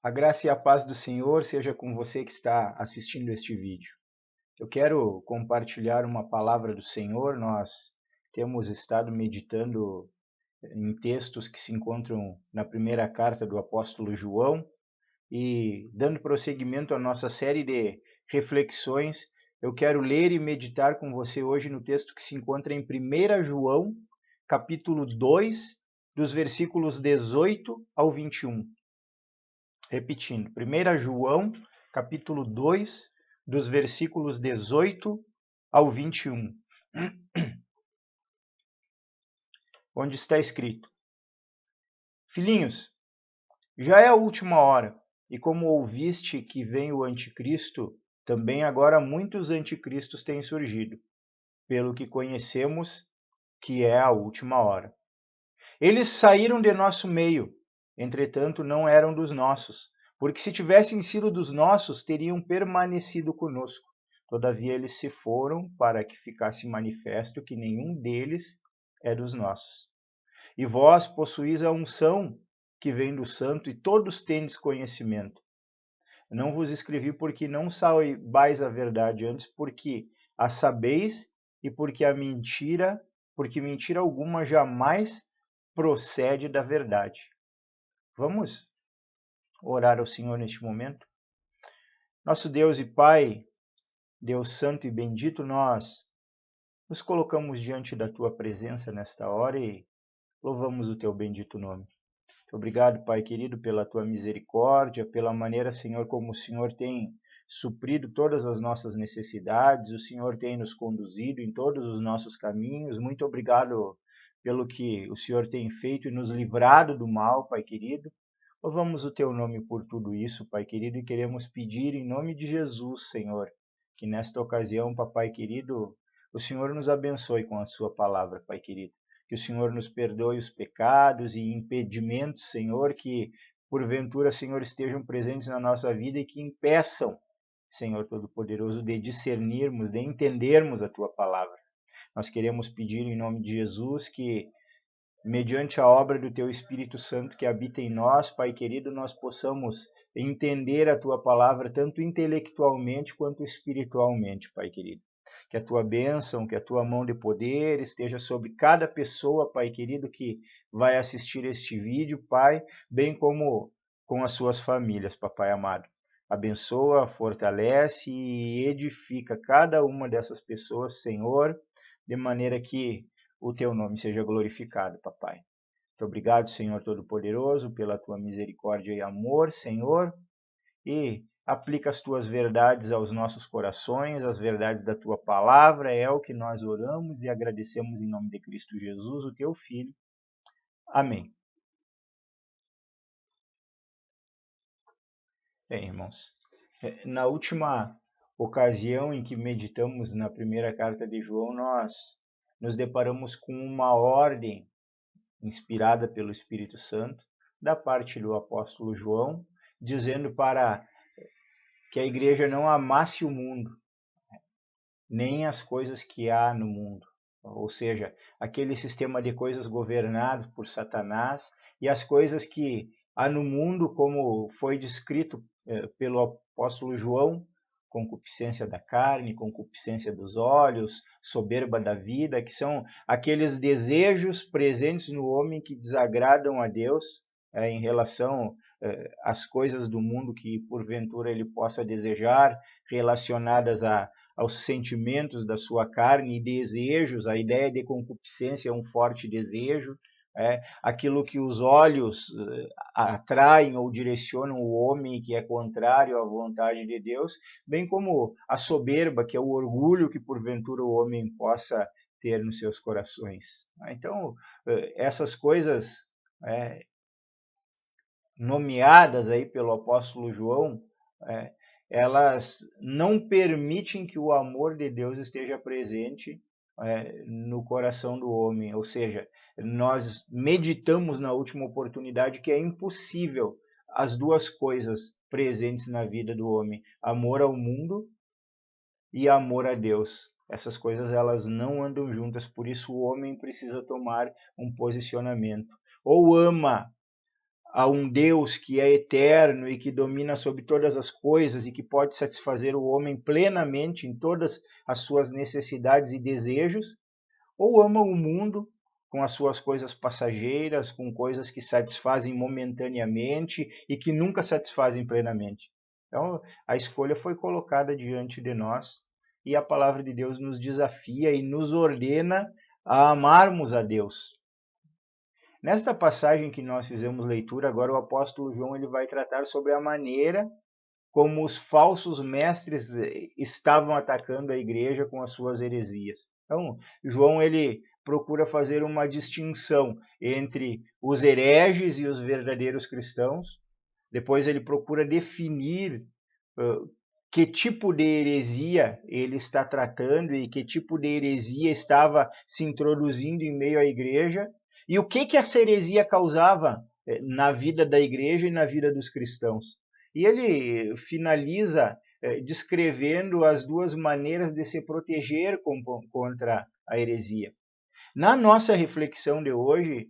A graça e a paz do Senhor seja com você que está assistindo este vídeo. Eu quero compartilhar uma palavra do Senhor. Nós temos estado meditando em textos que se encontram na primeira carta do apóstolo João e dando prosseguimento à nossa série de reflexões, eu quero ler e meditar com você hoje no texto que se encontra em 1 João, capítulo 2, dos versículos 18 ao 21. Repetindo, 1 João, capítulo 2, dos versículos 18 ao 21, onde está escrito: Filhinhos, já é a última hora, e como ouviste que vem o anticristo, também agora muitos anticristos têm surgido, pelo que conhecemos que é a última hora. Eles saíram de nosso meio, entretanto não eram dos nossos, porque se tivessem sido dos nossos, teriam permanecido conosco. Todavia eles se foram para que ficasse manifesto que nenhum deles é dos nossos. E vós possuís a unção que vem do santo, e todos tendes conhecimento. Não vos escrevi porque não saibais a verdade, antes porque a sabeis, e porque mentira alguma jamais procede da verdade. Vamos orar ao Senhor neste momento? Nosso Deus e Pai, Deus santo e bendito, nós nos colocamos diante da Tua presença nesta hora e louvamos o Teu bendito nome. Muito obrigado, Pai querido, pela Tua misericórdia, pela maneira, Senhor, como o Senhor tem suprido todas as nossas necessidades, o Senhor tem nos conduzido em todos os nossos caminhos. Muito obrigado pelo que o Senhor tem feito e nos livrado do mal, Pai querido. Louvamos o Teu nome por tudo isso, Pai querido, e queremos pedir em nome de Jesus, Senhor, que nesta ocasião, Papai querido, o Senhor nos abençoe com a Sua palavra, Pai querido. Que o Senhor nos perdoe os pecados e impedimentos, Senhor, que porventura, Senhor, estejam presentes na nossa vida e que impeçam, Senhor Todo-Poderoso, de discernirmos, de entendermos a Tua palavra. Nós queremos pedir em nome de Jesus que, mediante a obra do Teu Espírito Santo que habita em nós, Pai querido, nós possamos entender a Tua palavra tanto intelectualmente quanto espiritualmente, Pai querido. Que a Tua bênção, que a Tua mão de poder esteja sobre cada pessoa, Pai querido, que vai assistir este vídeo, Pai, bem como com as suas famílias, Papai amado. Abençoa, fortalece e edifica cada uma dessas pessoas, Senhor, de maneira que o Teu nome seja glorificado, Papai. Muito obrigado, Senhor Todo-Poderoso, pela Tua misericórdia e amor, Senhor, e aplica as Tuas verdades aos nossos corações, as verdades da Tua palavra, é o que nós oramos e agradecemos em nome de Cristo Jesus, o Teu Filho. Amém. Bem, irmãos, na última ocasião em que meditamos na primeira carta de João, nós nos deparamos com uma ordem inspirada pelo Espírito Santo, da parte do apóstolo João, dizendo para que a igreja não amasse o mundo, nem as coisas que há no mundo. Ou seja, aquele sistema de coisas governadas por Satanás e as coisas que há no mundo, como foi descrito pelo apóstolo João, concupiscência da carne, concupiscência dos olhos, soberba da vida, que são aqueles desejos presentes no homem que desagradam a Deus em relação às coisas do mundo que porventura ele possa desejar, relacionadas aos sentimentos da sua carne e desejos. A ideia de concupiscência é um forte desejo, aquilo que os olhos atraem ou direcionam o homem, que é contrário à vontade de Deus, bem como a soberba, que é o orgulho que porventura o homem possa ter nos seus corações. Então, essas coisas nomeadas aí pelo apóstolo João, elas não permitem que o amor de Deus esteja presente no coração do homem. Ou seja, nós meditamos na última oportunidade que é impossível as duas coisas presentes na vida do homem: amor ao mundo e amor a Deus. Essas coisas elas não andam juntas, por isso o homem precisa tomar um posicionamento. Ou ama a um Deus que é eterno e que domina sobre todas as coisas e que pode satisfazer o homem plenamente em todas as suas necessidades e desejos, ou ama o mundo com as suas coisas passageiras, com coisas que satisfazem momentaneamente e que nunca satisfazem plenamente. Então, a escolha foi colocada diante de nós e a palavra de Deus nos desafia e nos ordena a amarmos a Deus. Nesta passagem que nós fizemos leitura, agora o apóstolo João ele vai tratar sobre a maneira como os falsos mestres estavam atacando a igreja com as suas heresias. Então, João ele procura fazer uma distinção entre os hereges e os verdadeiros cristãos. Depois ele procura definir que tipo de heresia ele está tratando e que tipo de heresia estava se introduzindo em meio à igreja e o que essa heresia causava na vida da igreja e na vida dos cristãos. E ele finaliza descrevendo as duas maneiras de se proteger contra a heresia. Na nossa reflexão de hoje,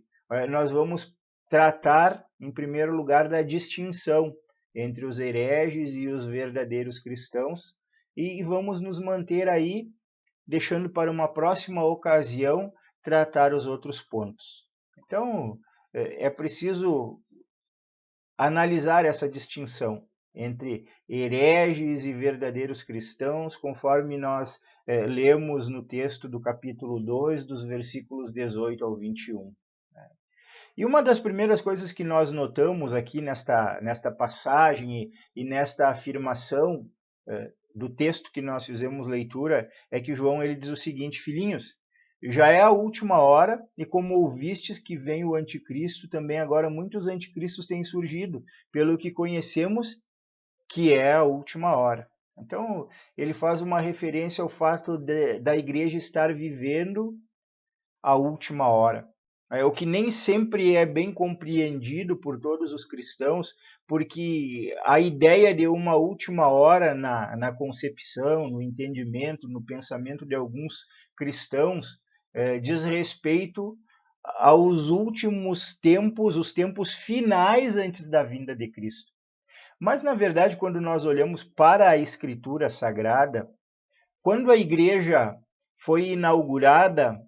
nós vamos tratar, em primeiro lugar, da distinção entre os hereges e os verdadeiros cristãos, e vamos nos manter aí, deixando para uma próxima ocasião tratar os outros pontos. Então, é preciso analisar essa distinção entre hereges e verdadeiros cristãos, conforme nós lemos no texto do capítulo 2, dos versículos 18 ao 21. E uma das primeiras coisas que nós notamos aqui nesta passagem e nesta afirmação do texto que nós fizemos leitura é que João ele diz o seguinte: filhinhos, já é a última hora, e como ouvistes que vem o anticristo, também agora muitos anticristos têm surgido, pelo que conhecemos que é a última hora. Então, ele faz uma referência ao fato da igreja estar vivendo a última hora. O que nem sempre é bem compreendido por todos os cristãos, porque a ideia de uma última hora na concepção, no entendimento, no pensamento de alguns cristãos, diz respeito aos últimos tempos, os tempos finais antes da vinda de Cristo. Mas, na verdade, quando nós olhamos para a Escritura Sagrada, quando a igreja foi inaugurada,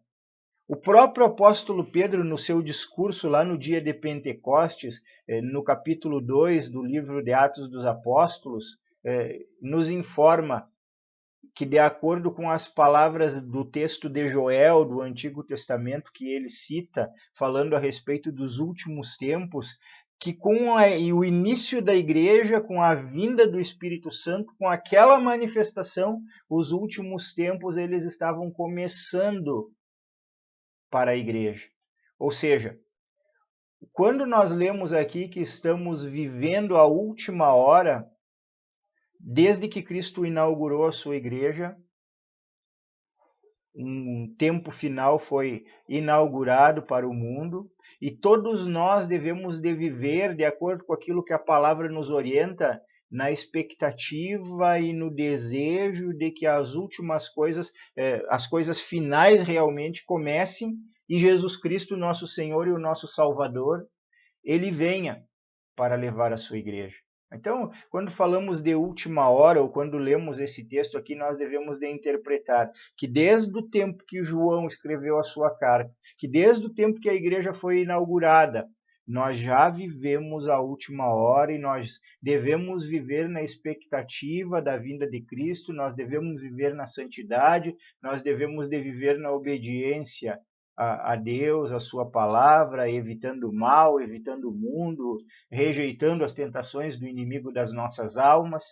o próprio apóstolo Pedro, no seu discurso lá no dia de Pentecostes, no capítulo 2 do livro de Atos dos Apóstolos, nos informa que, de acordo com as palavras do texto de Joel, do Antigo Testamento, que ele cita, falando a respeito dos últimos tempos, que com o início da igreja, com a vinda do Espírito Santo, com aquela manifestação, os últimos tempos eles estavam começando para a igreja. Ou seja, quando nós lemos aqui que estamos vivendo a última hora, desde que Cristo inaugurou a sua igreja, um tempo final foi inaugurado para o mundo e todos nós devemos de viver de acordo com aquilo que a palavra nos orienta, na expectativa e no desejo de que as últimas coisas, as coisas finais realmente comecem e Jesus Cristo, nosso Senhor e o nosso Salvador, ele venha para levar a sua igreja. Então, quando falamos de última hora, ou quando lemos esse texto aqui, nós devemos de interpretar que desde o tempo que João escreveu a sua carta, que desde o tempo que a igreja foi inaugurada, nós já vivemos a última hora e nós devemos viver na expectativa da vinda de Cristo, nós devemos viver na santidade, nós devemos de viver na obediência a Deus, a sua palavra, evitando o mal, evitando o mundo, rejeitando as tentações do inimigo das nossas almas.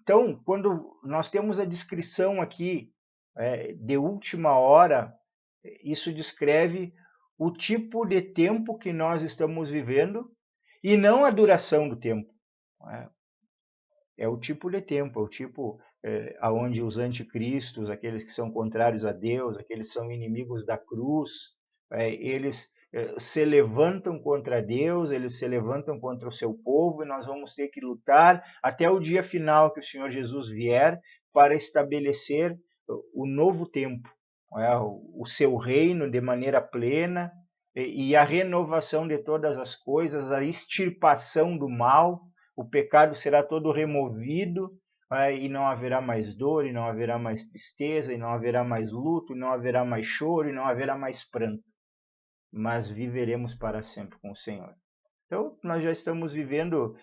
Então, quando nós temos a descrição aqui de última hora, isso descreve o tipo de tempo que nós estamos vivendo e não a duração do tempo. É o tipo de tempo, é o tipo aonde os anticristos, aqueles que são contrários a Deus, aqueles que são inimigos da cruz, eles se levantam contra Deus, eles se levantam contra o seu povo, e nós vamos ter que lutar até o dia final que o Senhor Jesus vier para estabelecer o novo tempo, o seu reino de maneira plena e a renovação de todas as coisas, a extirpação do mal, o pecado será todo removido, e não haverá mais dor, e não haverá mais tristeza, e não haverá mais luto, e não haverá mais choro, e não haverá mais pranto, mas viveremos para sempre com o Senhor. Então, nós já estamos vivendo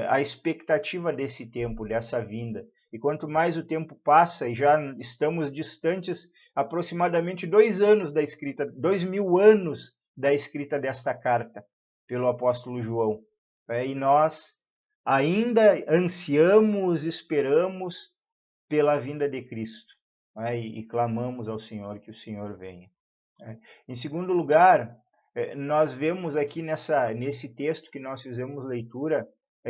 a expectativa desse tempo, dessa vinda. E quanto mais o tempo passa, e já estamos distantes aproximadamente 2 anos da escrita, 2000 anos da escrita desta carta pelo apóstolo João. E nós ainda ansiamos, esperamos pela vinda de Cristo. E clamamos ao Senhor que o Senhor venha. Em segundo lugar, nós vemos aqui nesse texto que nós fizemos leitura,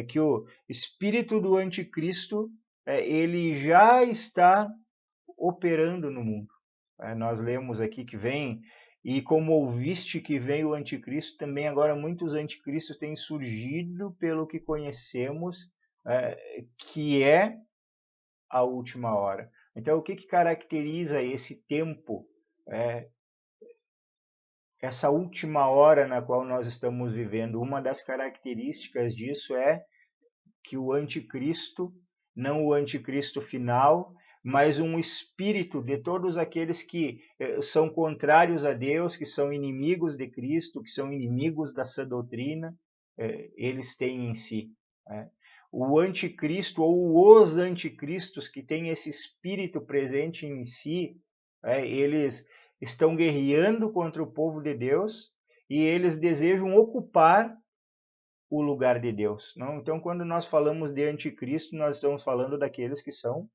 que o espírito do anticristo ele já está operando no mundo. Nós lemos aqui que vem, e como ouviste que vem o anticristo, também agora muitos anticristos têm surgido pelo que conhecemos, que é a última hora. Então, o que caracteriza esse tempo, essa última hora na qual nós estamos vivendo? Uma das características disso é que o anticristo, não o anticristo final, mas um espírito de todos aqueles que são contrários a Deus, que são inimigos de Cristo, que são inimigos da sã doutrina, eles têm em si. O anticristo ou os anticristos que têm esse espírito presente em si, eles estão guerreando contra o povo de Deus e eles desejam ocupar o lugar de Deus. Não? Então, quando nós falamos de anticristo, nós estamos falando daqueles que são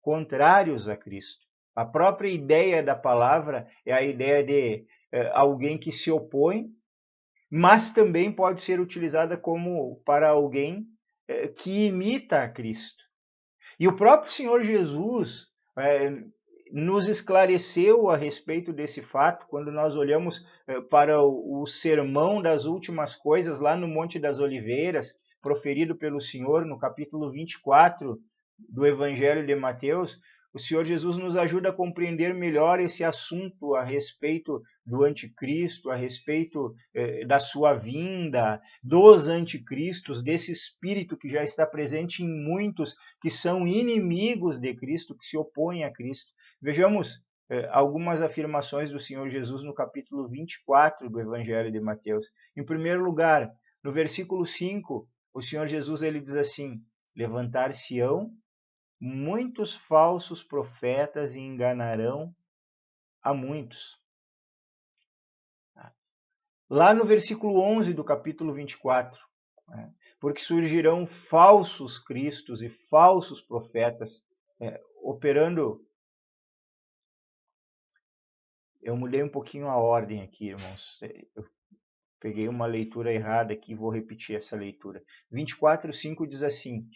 contrários a Cristo. A própria ideia da palavra é a ideia de alguém que se opõe, mas também pode ser utilizada como para alguém que imita a Cristo. E o próprio Senhor Jesus nos esclareceu a respeito desse fato quando nós olhamos para o sermão das últimas coisas lá no Monte das Oliveiras, proferido pelo Senhor no capítulo 24 do Evangelho de Mateus. O Senhor Jesus nos ajuda a compreender melhor esse assunto a respeito do anticristo, a respeito da sua vinda, dos anticristos, desse espírito que já está presente em muitos que são inimigos de Cristo, que se opõem a Cristo. Vejamos algumas afirmações do Senhor Jesus no capítulo 24 do Evangelho de Mateus. Em primeiro lugar, no versículo 5, o Senhor Jesus ele diz assim: levantar-se-ão muitos falsos profetas e enganarão a muitos. Lá no versículo 11 do capítulo 24, porque surgirão falsos cristos e falsos profetas, operando. Eu mudei um pouquinho a ordem aqui, irmãos. Eu peguei uma leitura errada aqui, vou repetir essa leitura. 24:5 diz assim: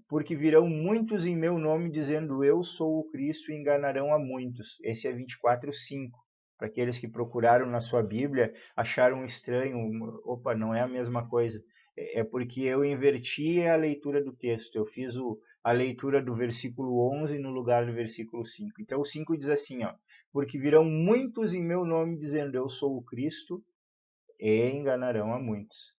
porque virão muitos em meu nome dizendo eu sou o Cristo e enganarão a muitos. Esse é 24:5. Para aqueles que procuraram na sua Bíblia, acharam estranho, opa, não é a mesma coisa. É porque eu inverti a leitura do texto, eu fiz a leitura do versículo 11 no lugar do versículo 5. Então o 5 diz assim, porque virão muitos em meu nome dizendo eu sou o Cristo e enganarão a muitos.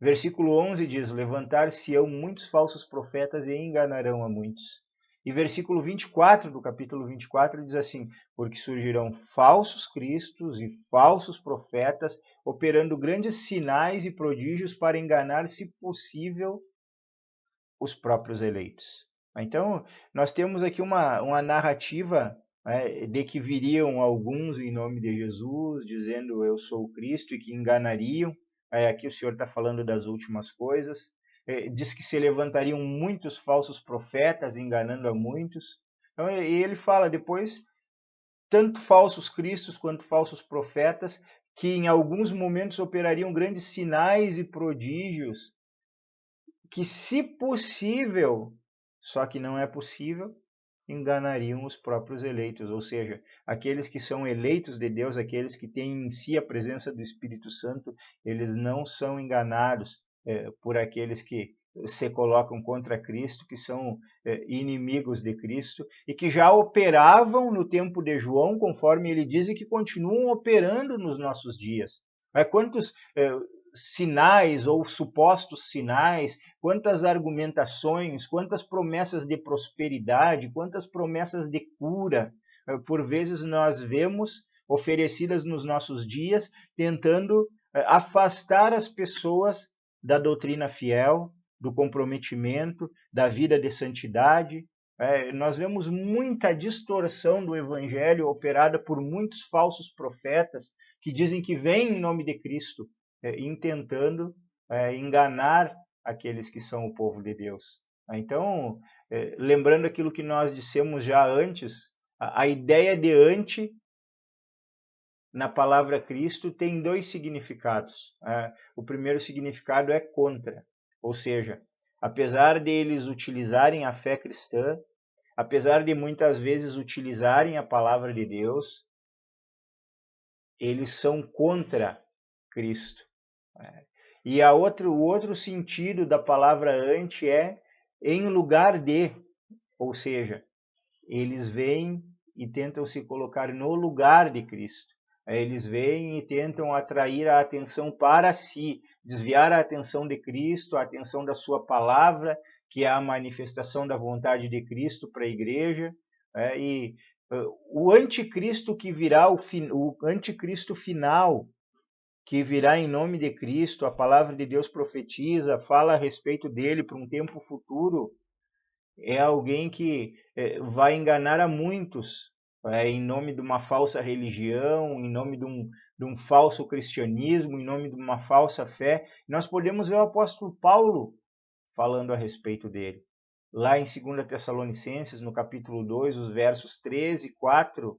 Versículo 11 diz, levantar-se-ão muitos falsos profetas e enganarão a muitos. E versículo 24 do capítulo 24 diz assim, porque surgirão falsos cristos e falsos profetas, operando grandes sinais e prodígios para enganar, se possível, os próprios eleitos. Então, nós temos aqui uma narrativa de que viriam alguns em nome de Jesus, dizendo eu sou o Cristo, e que enganariam. Aqui o Senhor está falando das últimas coisas. Diz que se levantariam muitos falsos profetas, enganando a muitos. Então, ele fala depois, tanto falsos cristos quanto falsos profetas, que em alguns momentos operariam grandes sinais e prodígios, que se possível, só que não é possível, enganariam os próprios eleitos, ou seja, aqueles que são eleitos de Deus, aqueles que têm em si a presença do Espírito Santo, eles não são enganados por aqueles que se colocam contra Cristo, que são inimigos de Cristo, e que já operavam no tempo de João, conforme ele diz, e que continuam operando nos nossos dias. Quantos sinais ou supostos sinais, quantas argumentações, quantas promessas de prosperidade, quantas promessas de cura, por vezes nós vemos oferecidas nos nossos dias, tentando afastar as pessoas da doutrina fiel, do comprometimento, da vida de santidade. Nós vemos muita distorção do evangelho operada por muitos falsos profetas que dizem que vêm em nome de Cristo, intentando enganar aqueles que são o povo de Deus. Então, lembrando aquilo que nós dissemos já antes, a ideia de ante na palavra Cristo tem dois significados. O primeiro significado é contra, ou seja, apesar de eles utilizarem a fé cristã, apesar de muitas vezes utilizarem a palavra de Deus, eles são contra Cristo. E o outro sentido da palavra ante é em lugar de, ou seja, eles vêm e tentam se colocar no lugar de Cristo. Eles vêm e tentam atrair a atenção para si, desviar a atenção de Cristo, a atenção da sua palavra, que é a manifestação da vontade de Cristo para a igreja. E o anticristo que virá, o anticristo final, que virá em nome de Cristo, a palavra de Deus profetiza, fala a respeito dele para um tempo futuro, é alguém que vai enganar a muitos em nome de uma falsa religião, em nome de um falso cristianismo, em nome de uma falsa fé. Nós podemos ver o apóstolo Paulo falando a respeito dele. Lá em 2 Tessalonicenses, no capítulo 2, os versos 13 e 4,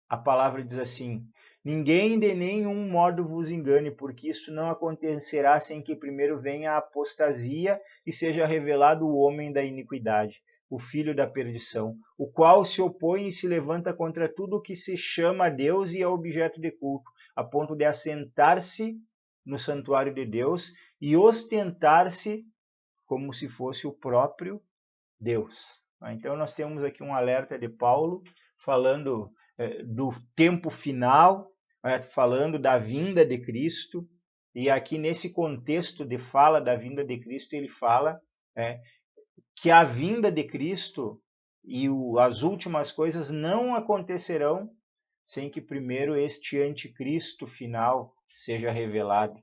a palavra diz assim: ninguém de nenhum modo vos engane, porque isso não acontecerá sem que primeiro venha a apostasia e seja revelado o homem da iniquidade, o filho da perdição, o qual se opõe e se levanta contra tudo o que se chama Deus e é objeto de culto, a ponto de assentar-se no santuário de Deus e ostentar-se como se fosse o próprio Deus. Então nós temos aqui um alerta de Paulo falando do tempo final, falando da vinda de Cristo, e aqui nesse contexto de fala da vinda de Cristo, ele fala que a vinda de Cristo e as últimas coisas não acontecerão sem que primeiro este anticristo final seja revelado,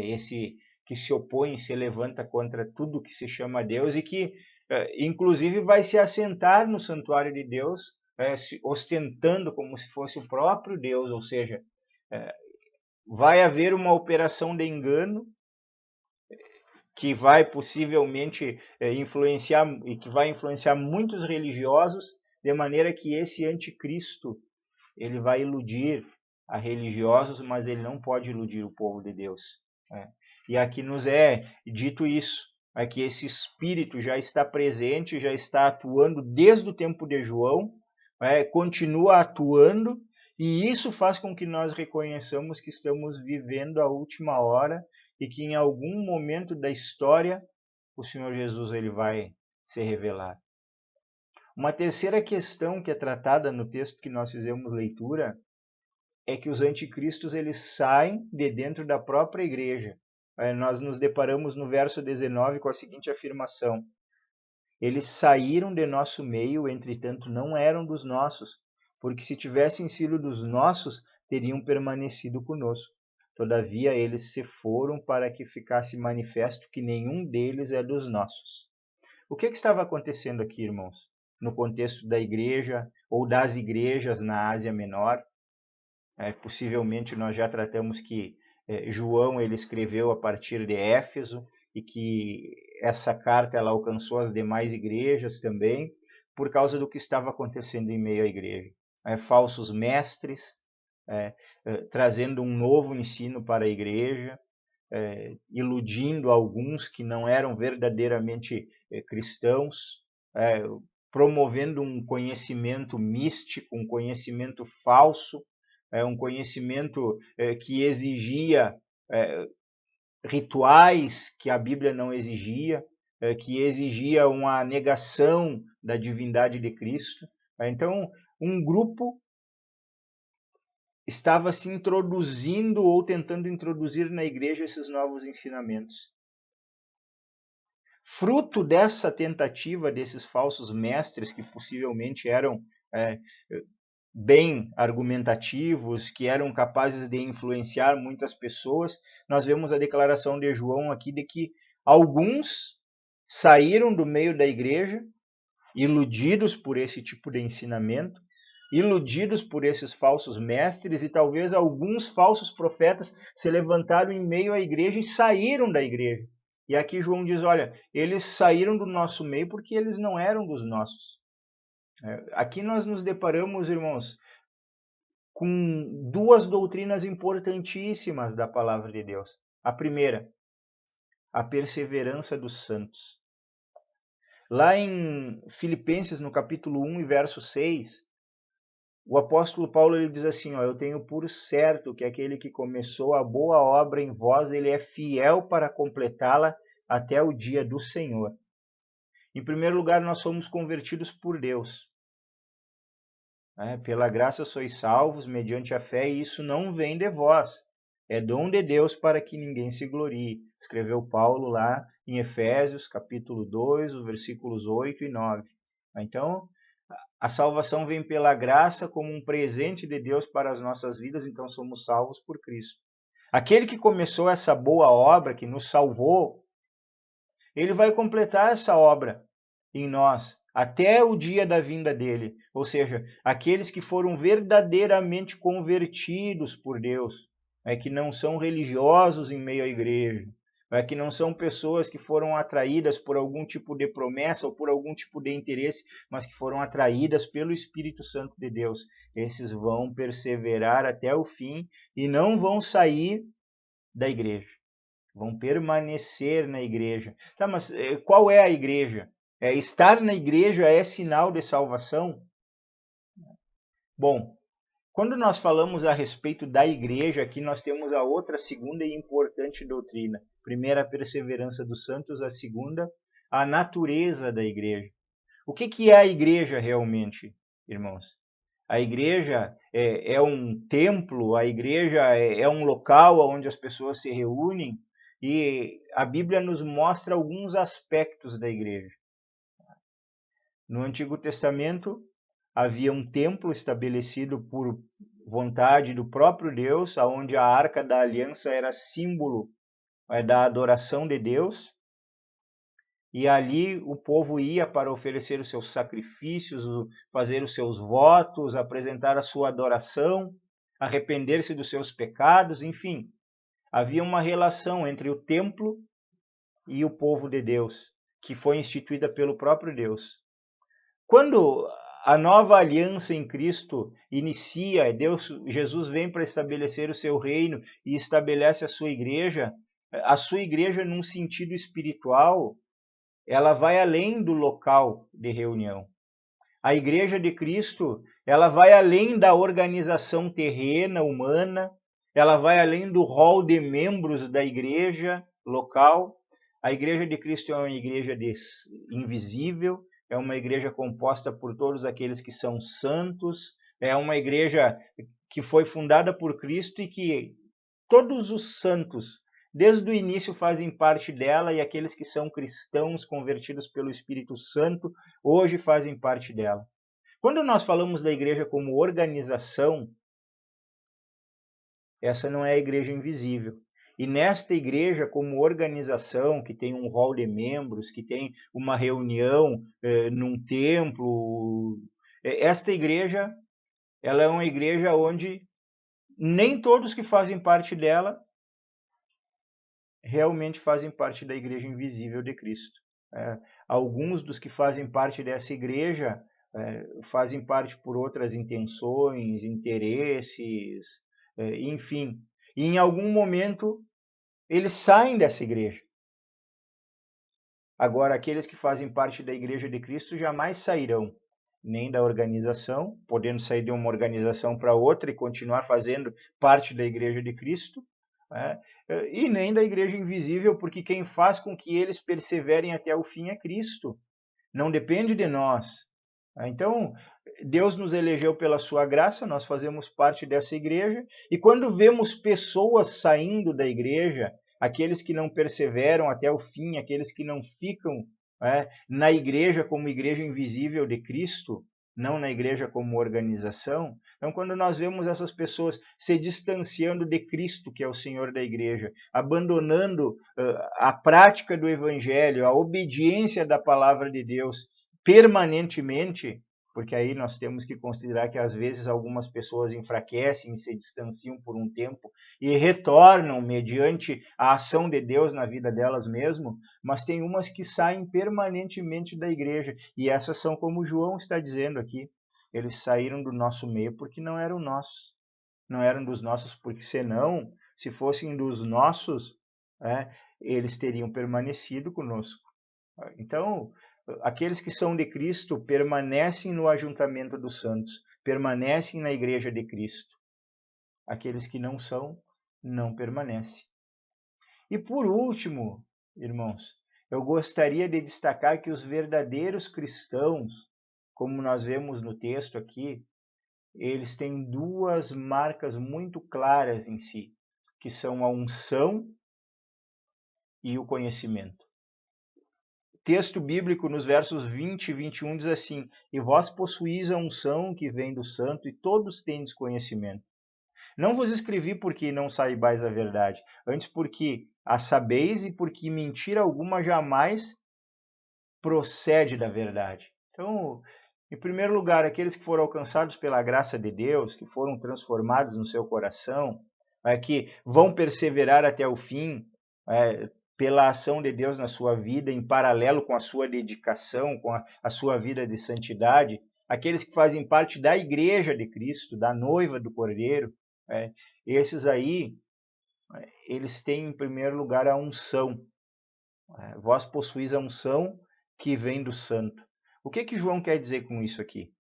esse que se opõe, se levanta contra tudo que se chama Deus e que inclusive vai se assentar no santuário de Deus, ostentando como se fosse o próprio Deus, ou seja, vai haver uma operação de engano que vai possivelmente influenciar e que vai influenciar muitos religiosos, de maneira que esse anticristo ele vai iludir a religiosos, mas ele não pode iludir o povo de Deus. E aqui nos é dito isso, que esse espírito já está presente, já está atuando desde o tempo de João, continua atuando, e isso faz com que nós reconheçamos que estamos vivendo a última hora e que em algum momento da história o Senhor Jesus ele vai se revelar. Uma terceira questão que é tratada no texto que nós fizemos leitura é que os anticristos eles saem de dentro da própria igreja. Nós nos deparamos no verso 19 com a seguinte afirmação: eles saíram de nosso meio, entretanto não eram dos nossos, porque se tivessem sido dos nossos, teriam permanecido conosco. Todavia eles se foram para que ficasse manifesto que nenhum deles é dos nossos. O que estava acontecendo aqui, irmãos? No contexto da igreja ou das igrejas na Ásia Menor. Possivelmente nós já tratamos que João ele escreveu a partir de Éfeso e que essa carta ela alcançou as demais igrejas também por causa do que estava acontecendo em meio à igreja. Falsos mestres trazendo um novo ensino para a igreja, iludindo alguns que não eram verdadeiramente cristãos, promovendo um conhecimento místico, um conhecimento falso, um conhecimento que exigia rituais que a Bíblia não exigia, que exigia uma negação da divindade de Cristo. Então, um grupo estava se introduzindo ou tentando introduzir na igreja esses novos ensinamentos. Fruto dessa tentativa desses falsos mestres, que possivelmente eram bem argumentativos, que eram capazes de influenciar muitas pessoas, nós vemos a declaração de João aqui de que alguns saíram do meio da igreja, iludidos por esse tipo de ensinamento, iludidos por esses falsos mestres, e talvez alguns falsos profetas se levantaram em meio à igreja e saíram da igreja. E aqui João diz, olha, eles saíram do nosso meio porque eles não eram dos nossos. Aqui nós nos deparamos, irmãos, com duas doutrinas importantíssimas da palavra de Deus. A primeira, a perseverança dos santos. Lá em Filipenses, no capítulo 1 e verso 6, o apóstolo Paulo ele diz assim, eu tenho por certo que aquele que começou a boa obra em vós, ele é fiel para completá-la até o dia do Senhor. Em primeiro lugar, nós somos convertidos por Deus. Pela graça sois salvos, mediante a fé, e isso não vem de vós. É dom de Deus para que ninguém se glorie. Escreveu Paulo lá em Efésios, capítulo 2, os versículos 8 e 9. Então, a salvação vem pela graça como um presente de Deus para as nossas vidas, então somos salvos por Cristo. Aquele que começou essa boa obra, que nos salvou, ele vai completar essa obra em nós até o dia da vinda dele. Ou seja, aqueles que foram verdadeiramente convertidos por Deus, que não são religiosos em meio à igreja, que não são pessoas que foram atraídas por algum tipo de promessa ou por algum tipo de interesse, mas que foram atraídas pelo Espírito Santo de Deus. Esses vão perseverar até o fim e não vão sair da igreja. Vão permanecer na igreja. Tá, mas qual é a igreja? Estar na igreja é sinal de salvação? Bom, quando nós falamos a respeito da igreja, aqui nós temos a outra segunda e importante doutrina. Primeira, a perseverança dos santos. A segunda, a natureza da igreja. O que é a igreja realmente, irmãos? A igreja é um templo, a igreja é um local onde as pessoas se reúnem, e a Bíblia nos mostra alguns aspectos da igreja. No Antigo Testamento, havia um templo estabelecido por vontade do próprio Deus, onde a Arca da Aliança era símbolo da adoração de Deus. E ali o povo ia para oferecer os seus sacrifícios, fazer os seus votos, apresentar a sua adoração, arrepender-se dos seus pecados, enfim. Havia uma relação entre o templo e o povo de Deus, que foi instituída pelo próprio Deus. Quando a nova aliança em Cristo inicia, Jesus vem para estabelecer o seu reino e estabelece a sua igreja num sentido espiritual, ela vai além do local de reunião. A igreja de Cristo, ela vai além da organização terrena, humana, ela vai além do rol de membros da igreja local. A igreja de Cristo é uma igreja invisível, é uma igreja composta por todos aqueles que são santos, é uma igreja que foi fundada por Cristo e que todos os santos, desde o início, fazem parte dela, e aqueles que são cristãos convertidos pelo Espírito Santo, hoje fazem parte dela. Quando nós falamos da igreja como organização, essa não é a igreja invisível. E nesta igreja, como organização, que tem um rol de membros, que tem uma reunião num templo, esta igreja, ela é uma igreja onde nem todos que fazem parte dela realmente fazem parte da igreja invisível de Cristo. Alguns dos que fazem parte dessa igreja fazem parte por outras intenções, interesses, enfim. E em algum momento eles saem dessa igreja. Agora, aqueles que fazem parte da igreja de Cristo jamais sairão nem da organização, podendo sair de uma organização para outra e continuar fazendo parte da igreja de Cristo, né? E nem da igreja invisível, porque quem faz com que eles perseverem até o fim é Cristo. Não depende de nós. Então, Deus nos elegeu pela sua graça, nós fazemos parte dessa igreja, e quando vemos pessoas saindo da igreja, aqueles que não perseveram até o fim, aqueles que não ficam na igreja como igreja invisível de Cristo, não na igreja como organização. Então, quando nós vemos essas pessoas se distanciando de Cristo, que é o Senhor da igreja, abandonando a prática do evangelho, a obediência da palavra de Deus permanentemente, porque aí nós temos que considerar que às vezes algumas pessoas enfraquecem, se distanciam por um tempo e retornam mediante a ação de Deus na vida delas mesmo, mas tem umas que saem permanentemente da igreja, e essas são como João está dizendo aqui, eles saíram do nosso meio porque não eram nossos, não eram dos nossos, porque senão, se fossem dos nossos, eles teriam permanecido conosco. Então, aqueles que são de Cristo permanecem no ajuntamento dos santos, permanecem na igreja de Cristo. Aqueles que não são, não permanecem. E por último, irmãos, eu gostaria de destacar que os verdadeiros cristãos, como nós vemos no texto aqui, eles têm duas marcas muito claras em si, que são a unção e o conhecimento. Texto bíblico nos versos 20 e 21 diz assim: e vós possuís a unção que vem do santo, e todos tendes conhecimento. Não vos escrevi porque não saibais a verdade, antes porque a sabeis e porque mentira alguma jamais procede da verdade. Então, em primeiro lugar, aqueles que foram alcançados pela graça de Deus, que foram transformados no seu coração, que vão perseverar até o fim, pela ação de Deus na sua vida, em paralelo com a sua dedicação, com a sua vida de santidade, aqueles que fazem parte da igreja de Cristo, da noiva do Cordeiro, esses aí, eles têm em primeiro lugar a unção. Vós possuís a unção que vem do santo. O que João quer dizer com isso aqui?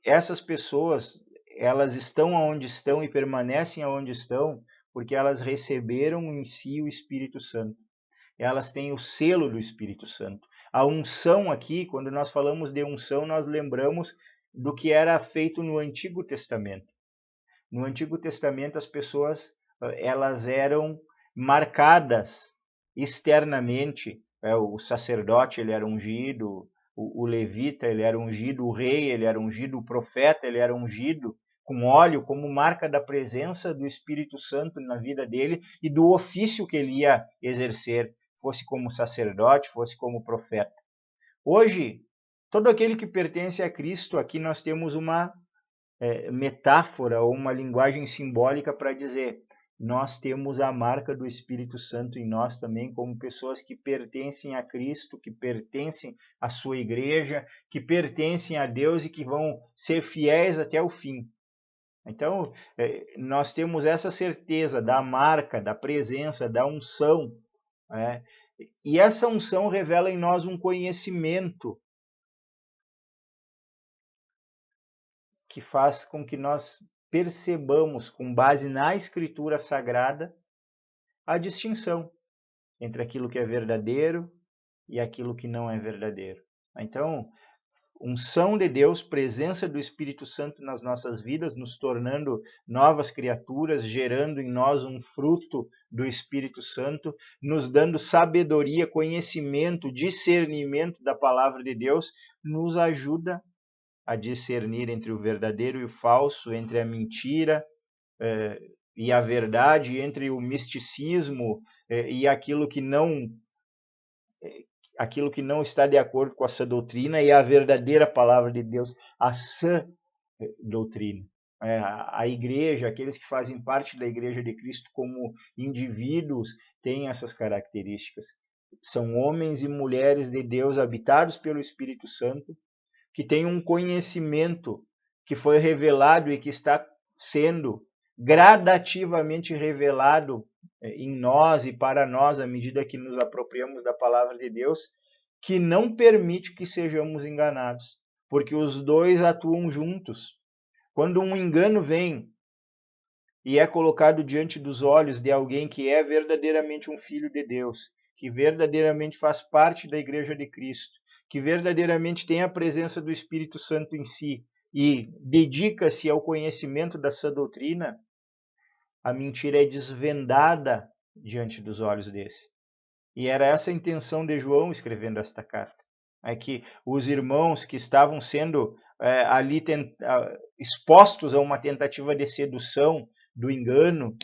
Essas pessoas, elas estão onde estão e permanecem onde estão porque elas receberam em si o Espírito Santo. Elas têm o selo do Espírito Santo. A unção aqui, quando nós falamos de unção, nós lembramos do que era feito no Antigo Testamento. No Antigo Testamento, as pessoas elas eram marcadas externamente. O sacerdote ele era ungido, o levita ele era ungido, o rei ele era ungido, o profeta ele era ungido com óleo como marca da presença do Espírito Santo na vida dele e do ofício que ele ia exercer, fosse como sacerdote, fosse como profeta. Hoje, todo aquele que pertence a Cristo, aqui nós temos uma metáfora ou uma linguagem simbólica para dizer nós temos a marca do Espírito Santo em nós também, como pessoas que pertencem a Cristo, que pertencem à sua igreja, que pertencem a Deus e que vão ser fiéis até o fim. Então, nós temos essa certeza da marca, da presença, da unção. E essa unção revela em nós um conhecimento que faz com que nós percebamos, com base na Escritura Sagrada, a distinção entre aquilo que é verdadeiro e aquilo que não é verdadeiro. Então, unção de Deus, presença do Espírito Santo nas nossas vidas, nos tornando novas criaturas, gerando em nós um fruto do Espírito Santo, nos dando sabedoria, conhecimento, discernimento da palavra de Deus, nos ajuda a discernir entre o verdadeiro e o falso, entre a mentira e a verdade, entre o misticismo e aquilo que não está de acordo com a sã doutrina e a verdadeira palavra de Deus, a sã doutrina. A igreja, aqueles que fazem parte da igreja de Cristo como indivíduos, têm essas características. São homens e mulheres de Deus habitados pelo Espírito Santo, que têm um conhecimento que foi revelado e que está sendo gradativamente revelado em nós e para nós à medida que nos apropriamos da palavra de Deus, que não permite que sejamos enganados, porque os dois atuam juntos. Quando um engano vem e é colocado diante dos olhos de alguém que é verdadeiramente um filho de Deus, que verdadeiramente faz parte da Igreja de Cristo, que verdadeiramente tem a presença do Espírito Santo em si e dedica-se ao conhecimento da sua doutrina, a mentira é desvendada diante dos olhos desse. E era essa a intenção de João escrevendo esta carta. É que os irmãos que estavam sendo ali expostos a uma tentativa de sedução, do engano,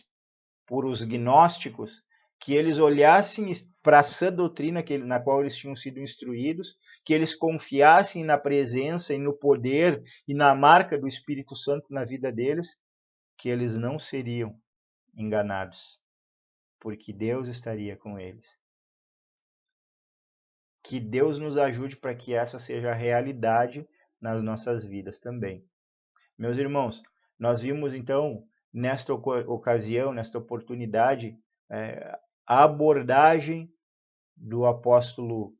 por os gnósticos, que eles olhassem para a sã doutrina na qual eles tinham sido instruídos, que eles confiassem na presença e no poder e na marca do Espírito Santo na vida deles, que eles não seriam enganados, porque Deus estaria com eles. Que Deus nos ajude para que essa seja a realidade nas nossas vidas também. Meus irmãos, nós vimos então, nesta ocasião, nesta oportunidade, a abordagem do apóstolo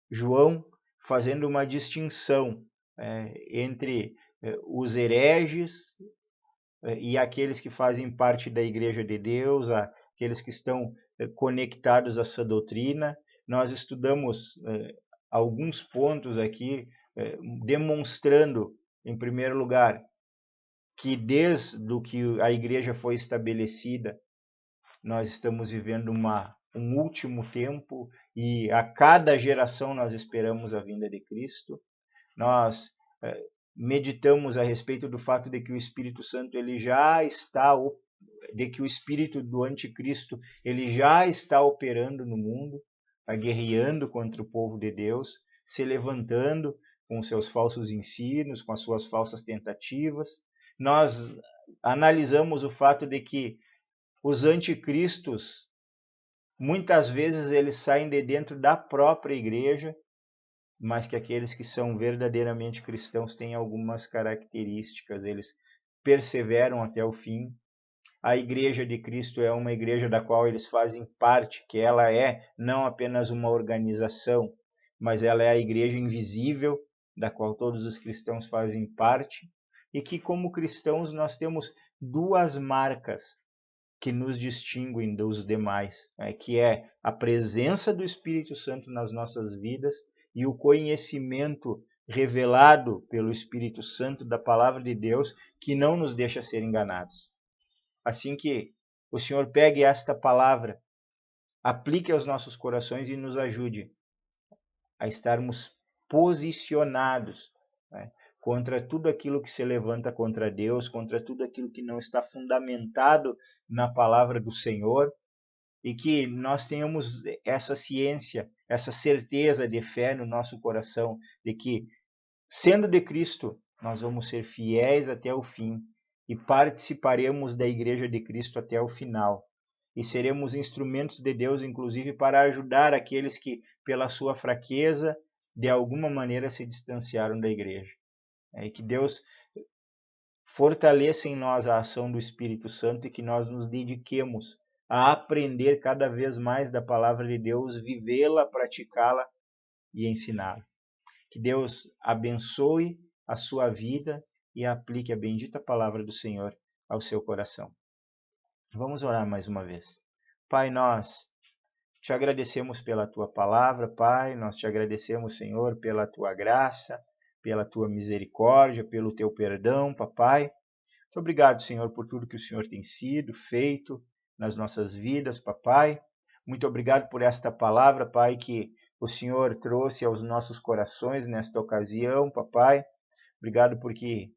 João fazendo uma distinção entre os hereges e aqueles que fazem parte da Igreja de Deus, aqueles que estão conectados a essa doutrina. Nós estudamos alguns pontos aqui, demonstrando, em primeiro lugar, que desde o que a Igreja foi estabelecida, nós estamos vivendo um último tempo e a cada geração nós esperamos a vinda de Cristo. Nós meditamos a respeito do fato de que o Espírito Santo ele já está, de que o espírito do anticristo ele já está operando no mundo, guerreando contra o povo de Deus, se levantando com seus falsos ensinos, com as suas falsas tentativas. Nós analisamos o fato de que os anticristos, muitas vezes eles saem de dentro da própria igreja, mas que aqueles que são verdadeiramente cristãos têm algumas características, eles perseveram até o fim. A Igreja de Cristo é uma igreja da qual eles fazem parte, que ela é não apenas uma organização, mas ela é a igreja invisível, da qual todos os cristãos fazem parte, e que como cristãos nós temos duas marcas que nos distinguem dos demais, que é a presença do Espírito Santo nas nossas vidas e o conhecimento revelado pelo Espírito Santo da palavra de Deus, que não nos deixa ser enganados. Assim que o Senhor pegue esta palavra, aplique aos nossos corações e nos ajude a estarmos posicionados contra tudo aquilo que se levanta contra Deus, contra tudo aquilo que não está fundamentado na palavra do Senhor, e que nós tenhamos essa ciência, essa certeza de fé no nosso coração, de que, sendo de Cristo, nós vamos ser fiéis até o fim e participaremos da Igreja de Cristo até o final. E seremos instrumentos de Deus, inclusive, para ajudar aqueles que, pela sua fraqueza, de alguma maneira se distanciaram da Igreja. E que Deus fortaleça em nós a ação do Espírito Santo e que nós nos dediquemos a aprender cada vez mais da palavra de Deus, vivê-la, praticá-la e ensiná-la. Que Deus abençoe a sua vida e aplique a bendita palavra do Senhor ao seu coração. Vamos orar mais uma vez. Pai, nós te agradecemos pela tua palavra, Pai, nós te agradecemos, Senhor, pela tua graça, pela tua misericórdia, pelo teu perdão, Papai. Muito obrigado, Senhor, por tudo que o Senhor tem sido, feito nas nossas vidas, Papai. Muito obrigado por esta palavra, Pai, que o Senhor trouxe aos nossos corações nesta ocasião, Papai. Obrigado porque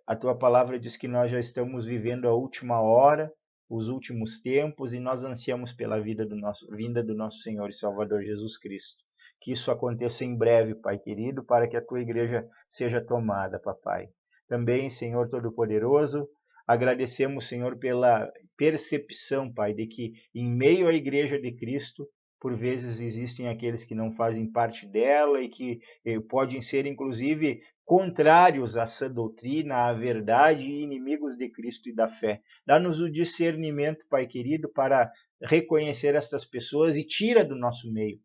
a tua palavra diz que nós já estamos vivendo a última hora, os últimos tempos, e nós ansiamos pela vinda do nosso Senhor e Salvador Jesus Cristo. Que isso aconteça em breve, Pai querido, para que a tua igreja seja tomada, Papai. Também, Senhor Todo-Poderoso, agradecemos, Senhor, pela percepção, Pai, de que em meio à igreja de Cristo, por vezes existem aqueles que não fazem parte dela e que podem ser, inclusive, contrários à sã doutrina, à verdade e inimigos de Cristo e da fé. Dá-nos o discernimento, Pai querido, para reconhecer estas pessoas e tira do nosso meio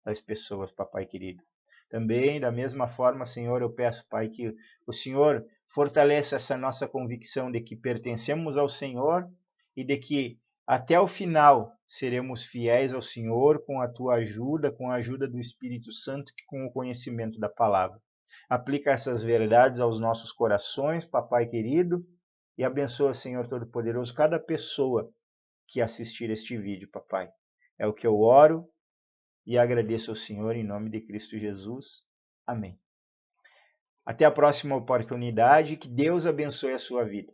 das pessoas, Papai querido. Também, da mesma forma, Senhor, eu peço, Pai, que o Senhor fortaleça essa nossa convicção de que pertencemos ao Senhor e de que até o final seremos fiéis ao Senhor com a tua ajuda, com a ajuda do Espírito Santo e com o conhecimento da palavra. Aplica essas verdades aos nossos corações, papai querido, e abençoa, Senhor Todo-Poderoso, cada pessoa que assistir este vídeo, papai. É o que eu oro e agradeço ao Senhor em nome de Cristo Jesus. Amém. Até a próxima oportunidade, que Deus abençoe a sua vida.